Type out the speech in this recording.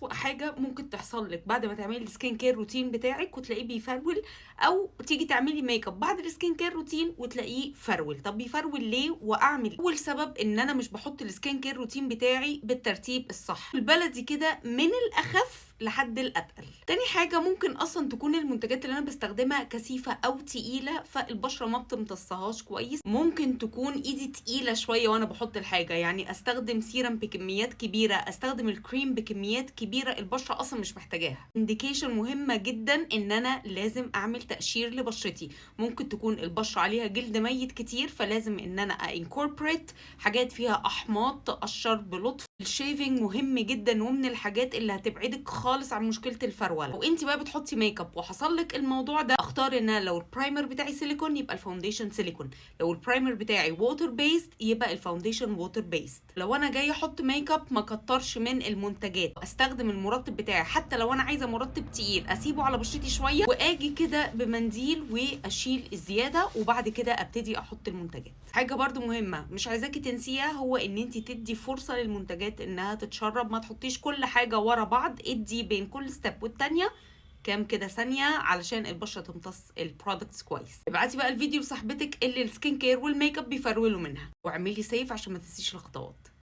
أسوأ حاجة ممكن تحصل لك بعد ما تعملي السكين كير روتين بتاعك وتلاقيه بيفرول، او تيجي تعملي ميك اب بعد السكين كير روتين وتلاقيه فرول. طب بيفرول ليه؟ واعمل اول سبب ان انا مش بحط السكين كير روتين بتاعي بالترتيب الصح، البلدي كده من الاخف لحد الاتقل. تاني حاجه ممكن اصلا تكون المنتجات اللي انا بستخدمها كثيفه او تقيله، فالبشره ما بتمتصهاش كويس. ممكن تكون ايدي تقيله شويه وانا بحط الحاجه، يعني استخدم سيرم بكميات كبيره، استخدم الكريم بكميات كبيره البشره اصلا مش محتاجاها. انديكيشن مهمه جدا ان انا لازم اعمل تقشير لبشرتي. ممكن تكون البشره عليها جلد ميت كتير، فلازم ان انا انكوربريت حاجات فيها احماض تقشر بلطف. الشيفنج مهم جدا ومن الحاجات اللي هتبعدك خالص عن مشكله الفروله. وانت بقى بتحطي ميك اب وحصل لك الموضوع ده، اختار ان أنا لو البرايمر بتاعي سيليكون يبقى الفاونديشن سيليكون، لو البرايمر بتاعي ووتر بيست يبقى الفاونديشن ووتر بيست. لو انا جاي احط ميك اب ما كترش من المنتجات، استخدم المرطب بتاعي حتى لو انا عايزه مرطب تقيل اسيبه على بشرتي شويه واجي كده بمنديل واشيل الزياده، وبعد كده ابتدي احط المنتجات. حاجه برضو مهمه مش عايزاكي تنسيها، هو ان انت تدي فرصه للمنتجات انها تتشرب. ما تحطيش كل حاجه ورا بعض، ادي بين كل ستيب والتانيه كام كده ثانيه علشان البشره تمتص البرودكتس كويس. ابعتي بقى الفيديو لصاحبتك اللي السكين كير والميك اب بيفرولوا منها، واعملي سيف عشان ما تنسيش الخطوات.